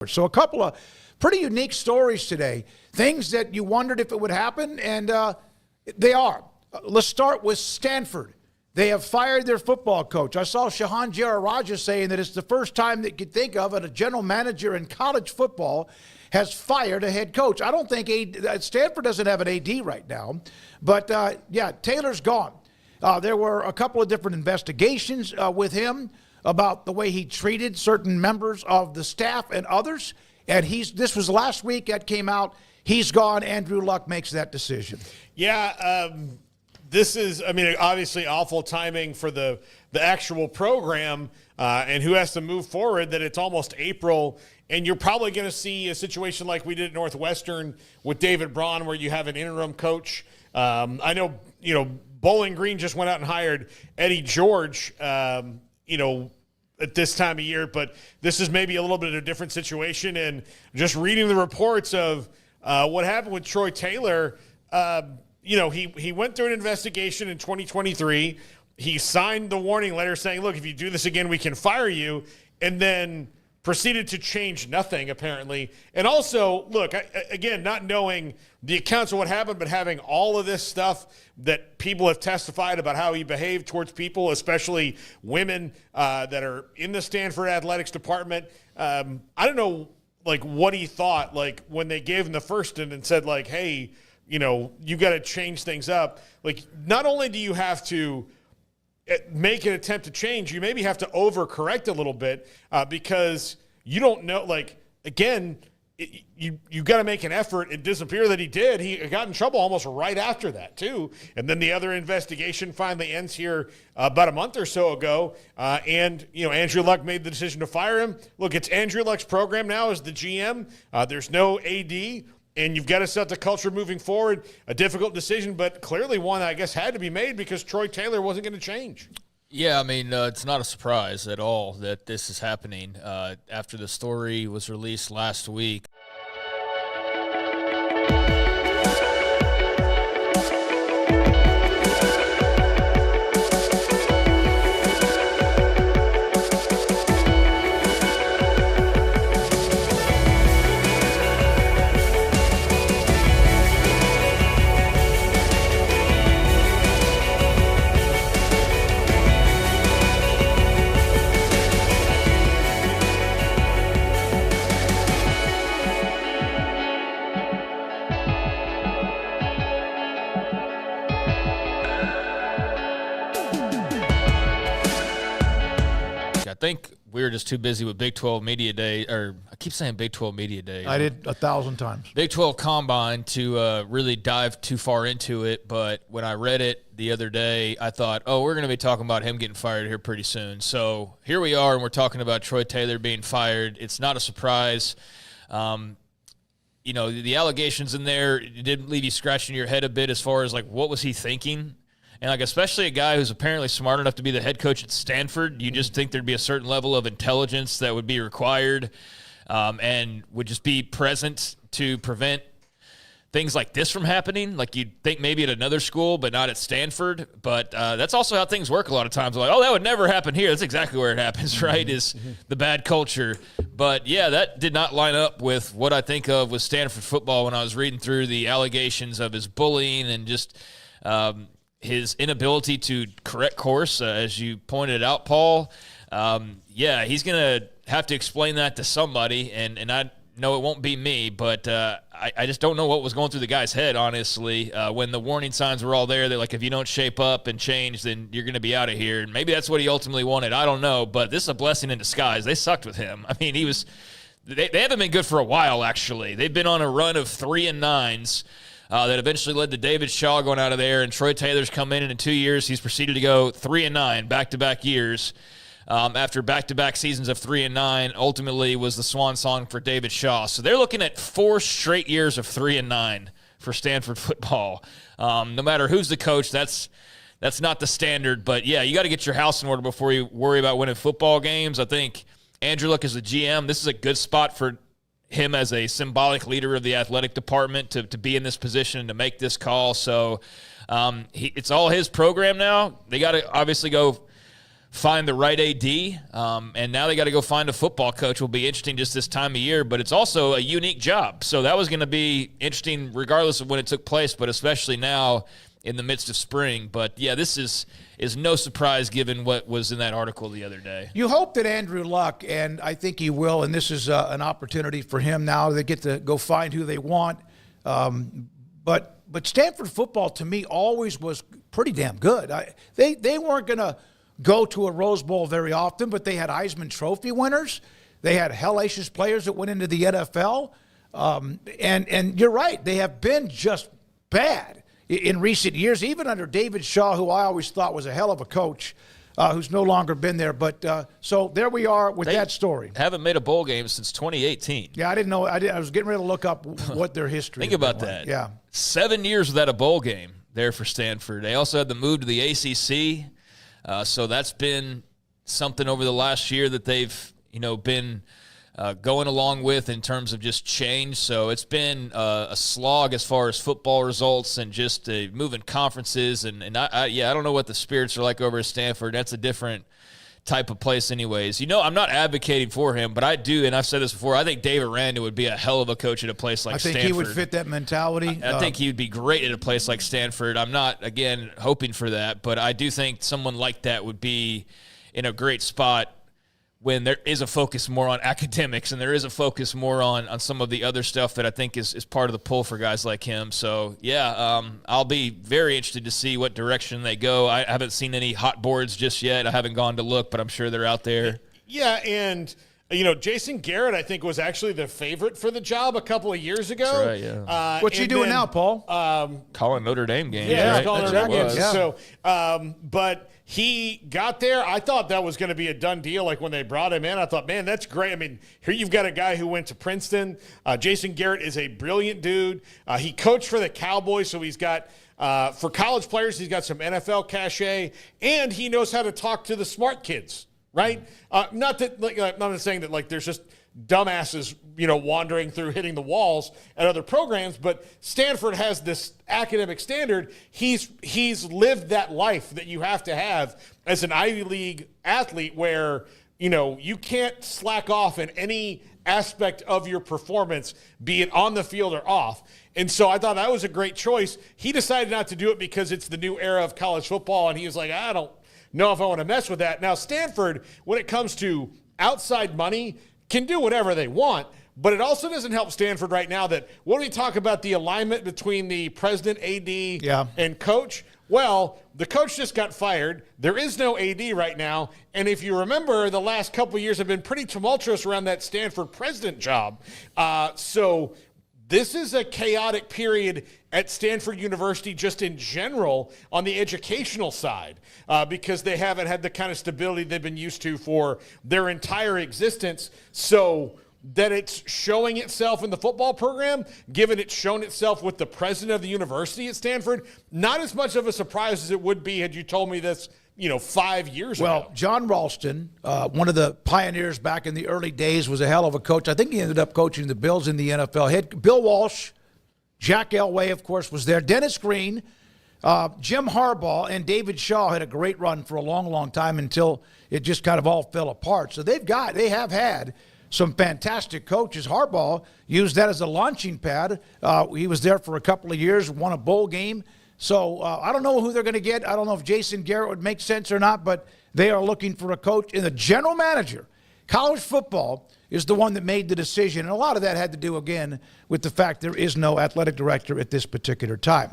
So a couple of pretty unique stories today, things that you wondered if it would happen, and they are. Let's start with Stanford. They have fired their football coach. I saw Shahan Jararaja saying that it's the first time that you could think of a general manager in college football has fired a head coach. I don't think Stanford doesn't have an AD right now, but yeah, Taylor's gone. There were a couple of different investigations with him about the way he treated certain members of the staff and others. And this was last week that came out. He's gone. Andrew Luck makes that decision. Yeah, this is, I mean, obviously awful timing for the actual program and who has to move forward, that it's almost April. And you're probably going to see a situation like we did at Northwestern with David Braun, where you have an interim coach. I know, Bowling Green just went out and hired Eddie George, at this time of year, but this is maybe a little bit of a different situation. And just reading the reports of what happened with Troy Taylor, he went through an investigation in 2023. He signed the warning letter saying, look, if you do this again, we can fire you. And then proceeded to change nothing, apparently. And also, look, again, not knowing the accounts of what happened, but having all of this stuff that people have testified about how he behaved towards people, especially women that are in the Stanford athletics department. I don't know, what he thought, when they gave him the first and said, hey, you got to change things up. Not only do you have to make an attempt to change, you maybe have to overcorrect a little bit because you don't know, you got to make an effort. It doesn't appear that he did. He got in trouble almost right after that, too. And then the other investigation finally ends here about a month or so ago. And Andrew Luck made the decision to fire him. Look, it's Andrew Luck's program now as the GM. There's no AD. And you've got to set the culture moving forward. A difficult decision, but clearly one that I guess had to be made because Troy Taylor wasn't going to change. Yeah, I mean, it's not a surprise at all that this is happening after the story was released last week. I think we were just too busy with Big 12 Media Day, or I keep saying Big 12 Media Day. I did 1,000 times. Big 12 Combine to really dive too far into it, but when I read it the other day, I thought, we're going to be talking about him getting fired here pretty soon. So here we are, and we're talking about Troy Taylor being fired. It's not a surprise. The allegations in there did leave you scratching your head a bit as far as, what was he thinking? And, especially a guy who's apparently smart enough to be the head coach at Stanford, you just think there'd be a certain level of intelligence that would be required and would just be present to prevent things like this from happening. You'd think maybe at another school, but not at Stanford. But that's also how things work a lot of times. That would never happen here. That's exactly where it happens, right, is the bad culture. But, yeah, that did not line up with what I think of with Stanford football when I was reading through the allegations of his bullying and just his inability to correct course, as you pointed out, Paul. He's going to have to explain that to somebody, and I know it won't be me, but I just don't know what was going through the guy's head, honestly. When the warning signs were all there, they're like, if you don't shape up and change, then you're going to be out of here. And maybe that's what he ultimately wanted. I don't know, but this is a blessing in disguise. They sucked with him. I mean, they haven't been good for a while, actually. They've been on a run of 3-9s. That eventually led to David Shaw going out of there, and Troy Taylor's come in 2 years. He's proceeded to go 3-9 back-to-back years. After back-to-back seasons of 3-9, ultimately was the swan song for David Shaw. So they're looking at 4 straight years of 3-9 for Stanford football. No matter who's the coach, that's not the standard. But, yeah, you got to get your house in order before you worry about winning football games. I think Andrew Luck is the GM. This is a good spot for him as a symbolic leader of the athletic department to be in this position and to make this call. So it's all his program now. They got to obviously go find the right AD, and now they got to go find a football coach. Will be interesting just this time of year, but it's also a unique job. So that was going to be interesting regardless of when it took place, but especially now in the midst of spring. But, yeah, this is no surprise given what was in that article the other day. You hope that Andrew Luck, and I think he will, and this is an opportunity for him now. They get to go find who they want. But Stanford football, to me, always was pretty damn good. They weren't going to go to a Rose Bowl very often, but they had Heisman Trophy winners. They had hellacious players that went into the NFL. And you're right, they have been just bad in recent years, even under David Shaw, who I always thought was a hell of a coach, who's no longer been there. But so there we are with that story. Haven't made a bowl game since 2018. Yeah, I didn't know. I was getting ready to look up what their history is. Think about that. Yeah. 7 years without a bowl game there for Stanford. They also had the move to the ACC. So that's been something over the last year that they've, been going along with in terms of just change. So it's been a slog as far as football results and just moving conferences. And I don't know what the spirits are like over at Stanford. That's a different type of place anyways. I'm not advocating for him, but I do, and I've said this before, I think Dave Aranda would be a hell of a coach at a place like Stanford. I think he would fit that mentality. I think he would be great at a place like Stanford. I'm not, again, hoping for that, but I do think someone like that would be in a great spot when there is a focus more on academics and there is a focus more on some of the other stuff that I think is part of the pull for guys like him. So, I'll be very interested to see what direction they go. I haven't seen any hot boards just yet. I haven't gone to look, but I'm sure they're out there. Yeah, and Jason Garrett, I think, was actually the favorite for the job a couple of years ago. That's right, yeah. What's he doing now, Paul? Calling Notre Dame games. Yeah, right? calling Notre Dame games. Yeah. So, but he got there. I thought that was going to be a done deal. Like when they brought him in, I thought, man, that's great. I mean, here you've got a guy who went to Princeton. Jason Garrett is a brilliant dude. He coached for the Cowboys, so he's got for college players, he's got some NFL cachet, and he knows how to talk to the smart kids. Right? Not that, I'm not saying that there's just dumbasses, wandering through hitting the walls at other programs, but Stanford has this academic standard. He's lived that life that you have to have as an Ivy League athlete where, you can't slack off in any aspect of your performance, be it on the field or off. And so I thought that was a great choice. He decided not to do it because it's the new era of college football, and he was like, I don't know if I want to mess with that. Now, Stanford, when it comes to outside money, can do whatever they want, but it also doesn't help Stanford right now that when we talk about the alignment between the president, AD, and coach, well, the coach just got fired. There is no AD right now, and if you remember, the last couple of years have been pretty tumultuous around that Stanford president job. So this is a chaotic period at Stanford University just in general on the educational side because they haven't had the kind of stability they've been used to for their entire existence. So that it's showing itself in the football program, given it's shown itself with the president of the university at Stanford, not as much of a surprise as it would be had you told me this 5 years ago. Well, John Ralston, one of the pioneers back in the early days, was a hell of a coach. I think he ended up coaching the Bills in the NFL. Bill Walsh, Jack Elway, of course, was there. Dennis Green, Jim Harbaugh, and David Shaw had a great run for a long, long time until it just kind of all fell apart. So they have had some fantastic coaches. Harbaugh used that as a launching pad. He was there for a couple of years, won a bowl game. So I don't know who they're going to get. I don't know if Jason Garrett would make sense or not, but they are looking for a coach. And the general manager, college football, is the one that made the decision. And a lot of that had to do, again, with the fact there is no athletic director at this particular time.